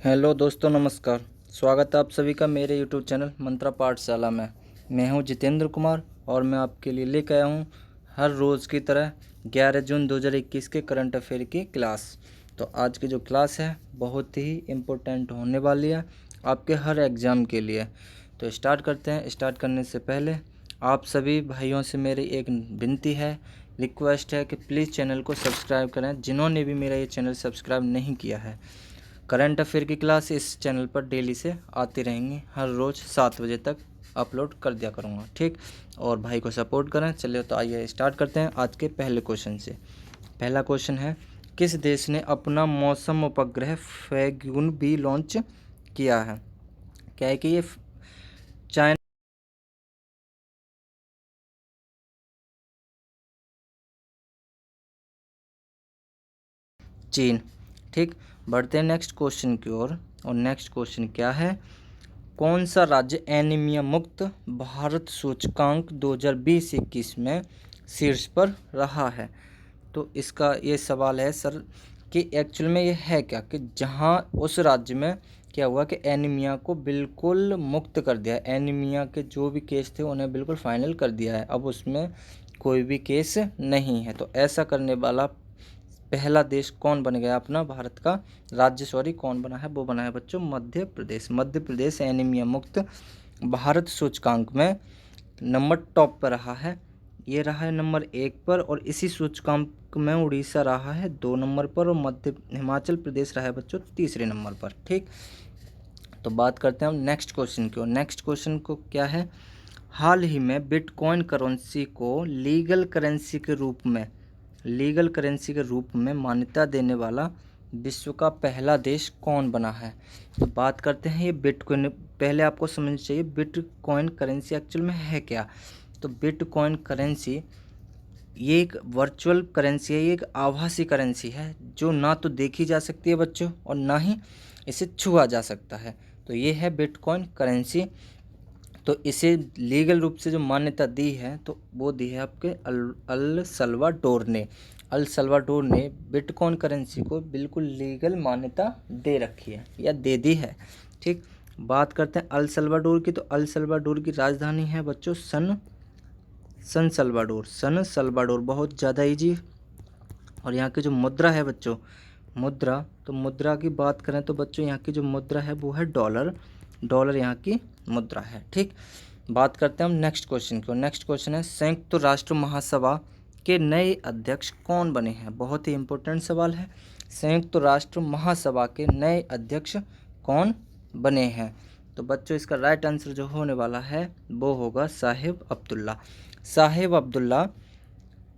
Hello दोस्तों, नमस्कार। स्वागत है आप सभी का मेरे यूट्यूब चैनल मंत्रा पाठशाला में। मैं हूं जितेंद्र कुमार और मैं आपके लिए लेकर आया हूं हर रोज़ की तरह 11 जून 2021 के करंट अफेयर की क्लास। तो आज की जो क्लास है बहुत ही इम्पोर्टेंट होने वाली है आपके हर एग्ज़ाम के लिए। तो स्टार्ट करते हैं। स्टार्ट करने से पहले आप सभी भाइयों से मेरी एक विनती है, रिक्वेस्ट है कि प्लीज़ चैनल को सब्सक्राइब करें जिन्होंने भी मेरा ये चैनल सब्सक्राइब नहीं किया है। करंट अफेयर की क्लास इस चैनल पर डेली से आती रहेंगी, हर रोज़ 7 बजे तक अपलोड कर दिया करूँगा, ठीक। और भाई को सपोर्ट करें। चलिए तो आइए स्टार्ट करते हैं आज के पहले क्वेश्चन से। पहला क्वेश्चन है, किस देश ने अपना मौसम उपग्रह फैल्कन बी लॉन्च किया है? क्या है कि ये चाइना, चीन, ठीक। बढ़ते हैं नेक्स्ट क्वेश्चन की ओर। और नेक्स्ट क्वेश्चन क्या है, कौन सा राज्य एनीमिया मुक्त भारत सूचकांक 2020-21 में शीर्ष पर रहा है? तो इसका ये सवाल है सर कि एक्चुअल में ये है क्या कि जहाँ उस राज्य में क्या हुआ कि एनीमिया को बिल्कुल मुक्त कर दिया है, एनीमिया के जो भी केस थे उन्हें बिल्कुल फाइनल कर दिया है, अब उसमें कोई भी केस नहीं है। तो ऐसा करने वाला पहला देश कौन बन गया? अपना भारत का राज्य कौन बना है? वो बना है बच्चों मध्य प्रदेश। मध्य प्रदेश एनीमिया मुक्त भारत सूचकांक में नंबर टॉप पर रहा है। ये रहा है नंबर 1 पर, और इसी सूचकांक में उड़ीसा रहा है 2 नंबर पर, और हिमाचल प्रदेश रहा है बच्चों तीसरे नंबर पर, ठीक। तो बात करते हैं हम नेक्स्ट क्वेश्चन की। नेक्स्ट क्वेश्चन को क्या है, हाल ही में बिटकॉइन करेंसी को लीगल करेंसी के रूप में मान्यता देने वाला विश्व का पहला देश कौन बना है? तो बात करते हैं ये बिटकॉइन। पहले आपको समझना चाहिए बिटकॉइन करेंसी एक्चुअल में है क्या। तो बिटकॉइन करेंसी ये एक वर्चुअल करेंसी है, ये एक आभासी करेंसी है जो ना तो देखी जा सकती है बच्चों और ना ही इसे छुआ जा सकता है। तो ये है बिटकॉइन करेंसी। तो इसे लीगल रूप से जो मान्यता दी है तो वो दी है आपके अल सल्वाडोर ने बिटकॉइन करेंसी को बिल्कुल लीगल मान्यता दे रखी है या दे दी है, ठीक। बात करते हैं अल सल्वाडोर की। तो अल सल्वाडोर की राजधानी है बच्चों सन सल्वाडोर, बहुत ज़्यादा ईजी। और यहाँ की जो मुद्रा है बच्चों, मुद्रा की बात करें तो बच्चों यहाँ की जो मुद्रा है वो है डॉलर यहाँ की मुद्रा है, ठीक। बात करते हैं हम नेक्स्ट क्वेश्चन की। नेक्स्ट क्वेश्चन है, संयुक्त राष्ट्र महासभा के नए अध्यक्ष कौन बने हैं? बहुत ही इंपॉर्टेंट सवाल है। संयुक्त राष्ट्र महासभा के नए अध्यक्ष कौन बने हैं? तो बच्चों इसका राइट आंसर जो होने वाला है वो होगा साहिब अब्दुल्ला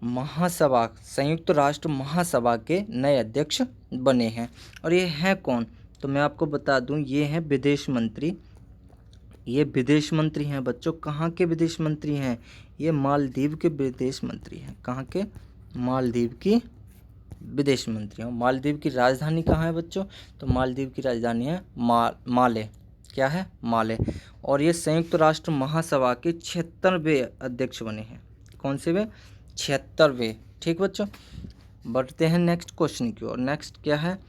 महासभा, संयुक्त राष्ट्र महासभा के नए अध्यक्ष बने हैं। और ये हैं कौन? तो मैं आपको बता दूं, ये हैं विदेश मंत्री। ये विदेश मंत्री हैं बच्चों। कहाँ के विदेश मंत्री हैं? ये मालदीव के विदेश मंत्री हैं। कहाँ के? मालदीव की विदेश मंत्री हैं। मालदीव की राजधानी कहाँ है बच्चों? तो मालदीव की राजधानी है माले। क्या है? माले। और ये संयुक्त राष्ट्र महासभा के 76वें अध्यक्ष बने हैं। कौन से वे? 76वें, ठीक बच्चों। बढ़ते हैं नेक्स्ट क्वेश्चन की ओर। नेक्स्ट क्या है,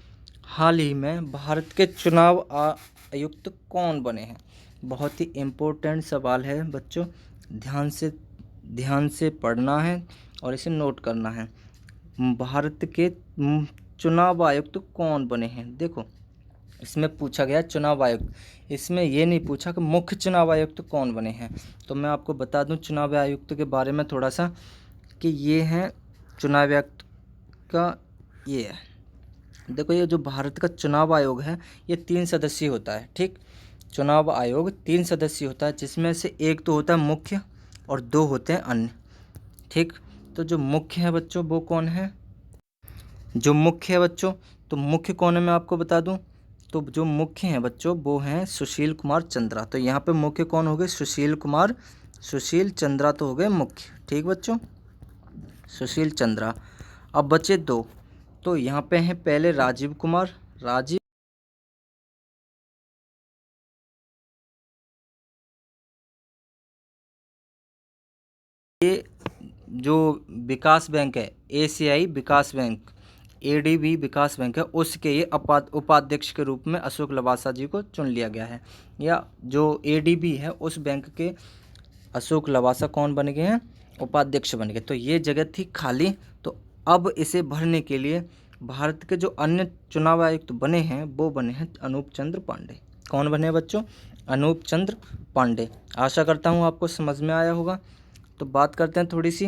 हाल ही में भारत के चुनाव आयुक्त कौन बने हैं? बहुत ही इम्पोर्टेंट सवाल है बच्चों, ध्यान से पढ़ना है और इसे नोट करना है। भारत के चुनाव आयुक्त कौन बने हैं? देखो इसमें पूछा गया चुनाव आयुक्त, इसमें ये नहीं पूछा कि मुख्य चुनाव आयुक्त कौन बने हैं। तो मैं आपको बता दूं चुनाव आयुक्त के बारे में थोड़ा सा कि ये हैं चुनाव आयुक्त का, ये है देखो, ये जो भारत का चुनाव आयोग है ये 3 सदस्यीय होता है, ठीक। चुनाव आयोग 3 सदस्यीय होता है, जिसमें से एक तो होता है मुख्य और 2 होते हैं अन्य, ठीक। तो जो मुख्य है बच्चों वो कौन है? जो मुख्य है बच्चों, तो मुख्य कौन है मैं आपको बता दूं। तो जो मुख्य हैं बच्चों वो हैं सुशील कुमार चंद्रा। तो यहाँ पे मुख्य कौन हो गए? सुशील चंद्रा तो हो गए मुख्य, ठीक बच्चों, सुशील चंद्रा। अब बचे 2। तो यहाँ पे हैं पहले राजीव कुमार, ये जो विकास बैंक है, एशियाई विकास बैंक, एडीबी विकास बैंक है उसके ये उपाध्यक्ष के रूप में अशोक लवासा जी को चुन लिया गया है, या जो एडीबी है उस बैंक के अशोक लवासा कौन बन गए हैं, उपाध्यक्ष बन गए। तो ये जगह थी खाली, तो अब इसे भरने के लिए भारत के जो अन्य चुनाव आयुक्त बने हैं वो बने हैं अनूप चंद्र पांडे। कौन बने हैं बच्चों, अनूप चंद्र पांडे। आशा करता हूँ आपको समझ में आया होगा। तो बात करते हैं थोड़ी सी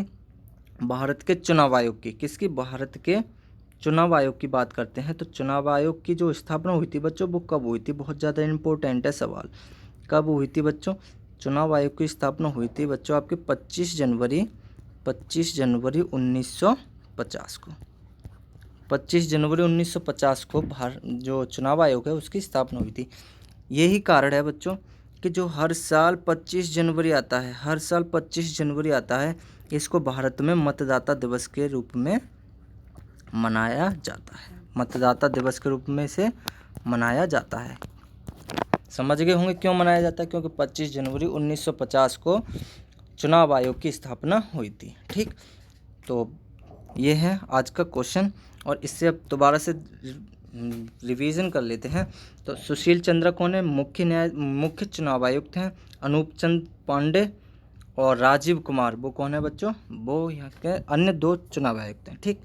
भारत के चुनाव आयोग की, किसकी, भारत के चुनाव आयोग की बात करते हैं। तो चुनाव आयोग की जो स्थापना हुई थी बच्चों वो कब हुई थी, बहुत ज़्यादा इम्पोर्टेंट है सवाल, कब हुई थी बच्चों। चुनाव आयोग की स्थापना हुई थी बच्चों आपके 25 जनवरी 1950 को। 25 जनवरी 1950 को जो चुनाव आयोग है उसकी स्थापना हुई थी। यही कारण है बच्चों कि जो हर साल 25 जनवरी आता है, हर साल 25 जनवरी आता है, इसको भारत में मतदाता दिवस के रूप में मनाया जाता है, मतदाता दिवस के रूप में इसे मनाया जाता है। समझ गए होंगे क्यों मनाया जाता है, क्योंकि 25 जनवरी 1950 को चुनाव आयोग की स्थापना हुई थी। ठीक, तो ये है आज का क्वेश्चन, और इससे अब दोबारा से रिवीजन कर लेते हैं। तो सुशील चंद्रा कौन है, मुख्य चुनाव आयुक्त हैं। अनूप चंद्र पांडे और राजीव कुमार वो कौन है बच्चों, वो यहाँ के अन्य 2 चुनाव आयुक्त हैं। ठीक,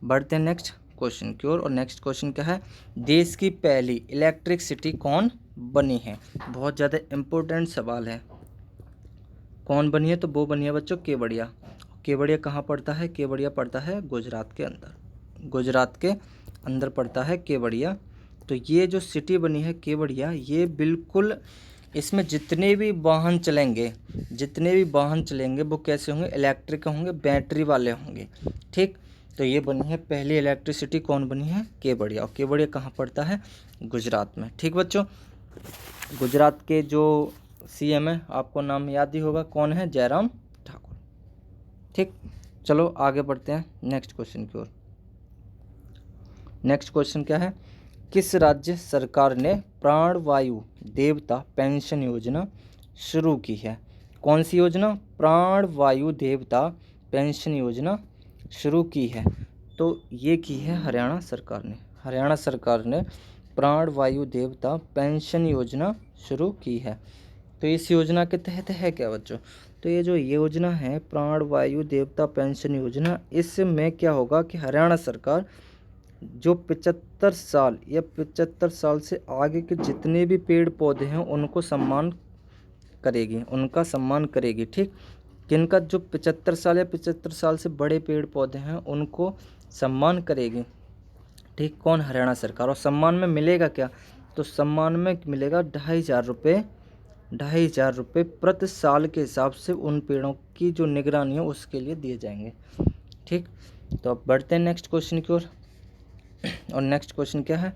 बढ़ते हैं नेक्स्ट क्वेश्चन की ओर। और नेक्स्ट क्वेश्चन क्या है, देश की पहली इलेक्ट्रिक सिटी कौन बनी है। बहुत ज़्यादा इम्पोर्टेंट सवाल है, कौन बनी है, तो वो बनी है बच्चों केवड़िया। केवड़िया कहाँ पड़ता है, केवड़िया पड़ता है गुजरात के अंदर, गुजरात के अंदर पड़ता है केवड़िया। तो ये जो सिटी बनी है केवड़िया, ये बिल्कुल इसमें जितने भी वाहन चलेंगे वो कैसे होंगे, इलेक्ट्रिक होंगे, बैटरी वाले होंगे। ठीक, तो ये बनी है पहली इलेक्ट्रिसिटी, कौन बनी है, केवड़िया। और केवड़िया कहाँ पड़ता है, गुजरात में। ठीक बच्चों, गुजरात के जो सीएम है आपको नाम याद ही होगा, कौन है, जयराम ठाकुर। ठीक, चलो आगे बढ़ते हैं नेक्स्ट क्वेश्चन की ओर। नेक्स्ट क्वेश्चन क्या है, किस राज्य सरकार ने प्राणवायु देवता पेंशन योजना शुरू की है। कौन सी योजना, प्राणवायु देवता पेंशन योजना शुरू की है। तो ये की है हरियाणा सरकार ने, हरियाणा सरकार ने प्राणवायु देवता पेंशन योजना शुरू की है। तो इस योजना के तहत है क्या बच्चों, तो ये जो योजना है प्राणवायु देवता पेंशन योजना, इसमें क्या होगा कि हरियाणा सरकार जो 75 साल या 75 साल से आगे के जितने भी पेड़ पौधे हैं उनको सम्मान करेगी, उनका सम्मान करेगी। ठीक, किनका, जो 75 साल या 75 साल से बड़े पेड़ पौधे हैं उनको सम्मान करेगी। ठीक, कौन, हरियाणा सरकार। और सम्मान में मिलेगा क्या, तो सम्मान में मिलेगा 2,500 रुपये प्रति साल के हिसाब से उन पेड़ों की जो निगरानी है उसके लिए दिए जाएंगे। ठीक, तो अब बढ़ते हैं नेक्स्ट क्वेश्चन की ओर। और नेक्स्ट क्वेश्चन क्या है,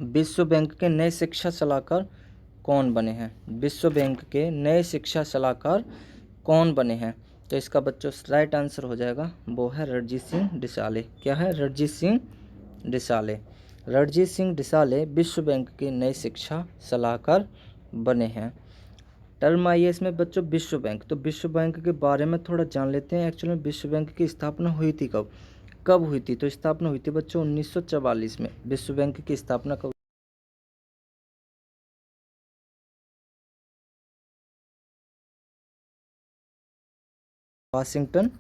विश्व बैंक के नए शिक्षा सलाहकार कौन बने हैं। विश्व बैंक के नए शिक्षा सलाहकार कौन बने हैं, तो इसका बच्चों राइट आंसर हो जाएगा, वो है रणजीत सिंह डिसाले। क्या है, रणजीत सिंह डिसाले। रणजीत सिंह डिसाले विश्व बैंक के नए शिक्षा सलाहकार बने हैं। टर्म आई है इसमें बच्चों विश्व बैंक, तो विश्व बैंक के बारे में थोड़ा जान लेते हैं। एक्चुअली में विश्व बैंक की स्थापना हुई थी कब हुई थी, तो स्थापना हुई थी बच्चों 1944 में। विश्व बैंक की स्थापना कब, वाशिंगटन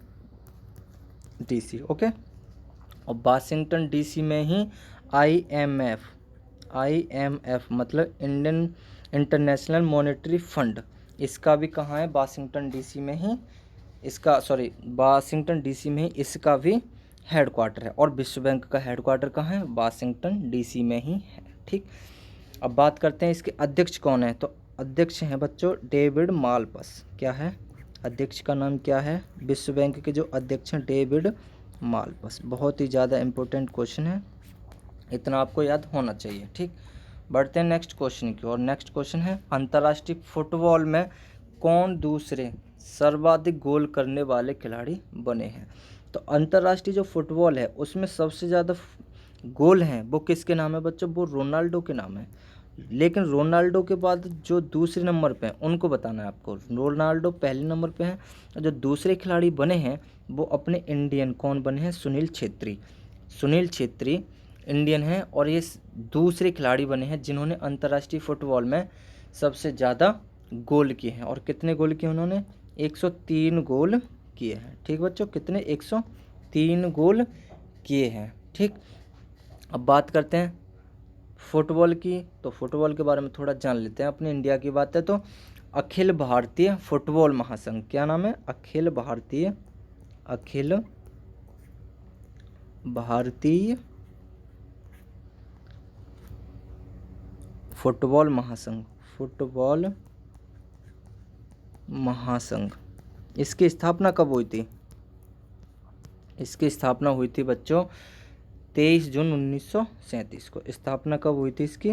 डीसी। ओके, और वाशिंगटन डीसी में ही आईएमएफ मतलब इंडियन इंटरनेशनल मॉनेटरी फंड, इसका भी कहाँ है, वाशिंगटन डीसी में ही वाशिंगटन डीसी में ही इसका भी हेडक्वार्टर है। और विश्व बैंक का हेडक्वार्टर कहाँ है, वाशिंगटन डीसी में ही है। ठीक, अब बात करते हैं इसके अध्यक्ष कौन है, तो अध्यक्ष हैं बच्चों डेविड मालपस। क्या है, अध्यक्ष का नाम क्या है, विश्व बैंक के जो अध्यक्ष हैं डेविड मालपस। बहुत ही ज़्यादा इम्पोर्टेंट क्वेश्चन है, इतना आपको याद होना चाहिए। ठीक, बढ़ते हैं नेक्स्ट क्वेश्चन की और। नेक्स्ट क्वेश्चन है, अंतर्राष्ट्रीय फुटबॉल में कौन दूसरे सर्वाधिक गोल करने वाले खिलाड़ी बने हैं। तो अंतर्राष्ट्रीय जो फुटबॉल है उसमें सबसे ज़्यादा गोल हैं वो किसके नाम है बच्चों, वो रोनाल्डो के नाम है। लेकिन रोनाल्डो के बाद जो दूसरे नंबर पे हैं उनको बताना है आपको। रोनाल्डो पहले नंबर पे हैं, और जो दूसरे खिलाड़ी बने हैं वो अपने इंडियन कौन बने हैं, सुनील छेत्री। सुनील छेत्री इंडियन हैं और ये दूसरे खिलाड़ी बने हैं जिन्होंने अंतर्राष्ट्रीय फुटबॉल में सबसे ज़्यादा गोल किए हैं। और कितने गोल किए उन्होंने? 103 गोल किए हैं। ठीक बच्चों, कितने? 103 गोल किए हैं। ठीक, अब बात करते हैं फुटबॉल की, तो फुटबॉल के बारे में थोड़ा जान लेते हैं। अपने इंडिया की बात है तो अखिल भारतीय फुटबॉल महासंघ, क्या नाम है? अखिल भारतीय फुटबॉल महासंघ, इसकी स्थापना कब हुई थी? इसकी स्थापना हुई थी बच्चों 23 जून 1937 को। स्थापना कब हुई थी इसकी?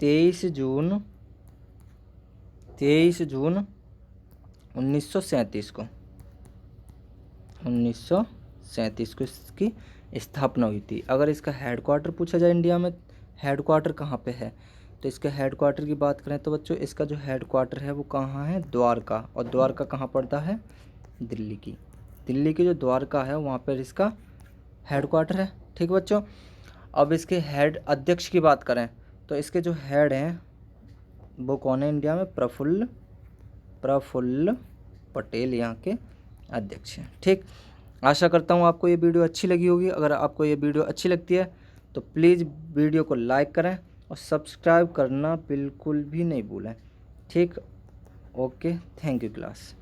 23 जून 1937 को। 1937 को इसकी स्थापना हुई थी। अगर इसका हेडक्वार्टर पूछा जाए इंडिया में, हेडक्वार्टर कहाँ पे है, तो इसके हेडक्वार्टर की बात करें तो बच्चों इसका जो हेडक्वार्टर है वो कहाँ है? द्वारका। और द्वारका कहाँ पड़ता है? दिल्ली की जो द्वारका है वहाँ पर इसका हेडक्वार्टर है। ठीक बच्चों, अब इसके हेड अध्यक्ष की बात करें तो इसके जो हेड हैं वो कौन है इंडिया में? प्रफुल्ल पटेल यहाँ के अध्यक्ष हैं। ठीक, आशा करता हूँ आपको ये वीडियो अच्छी लगी होगी। अगर आपको ये वीडियो अच्छी लगती है तो प्लीज़ वीडियो को लाइक करें और सब्सक्राइब करना बिल्कुल भी नहीं भूलें। ठीक, ओके, थैंक यू क्लास।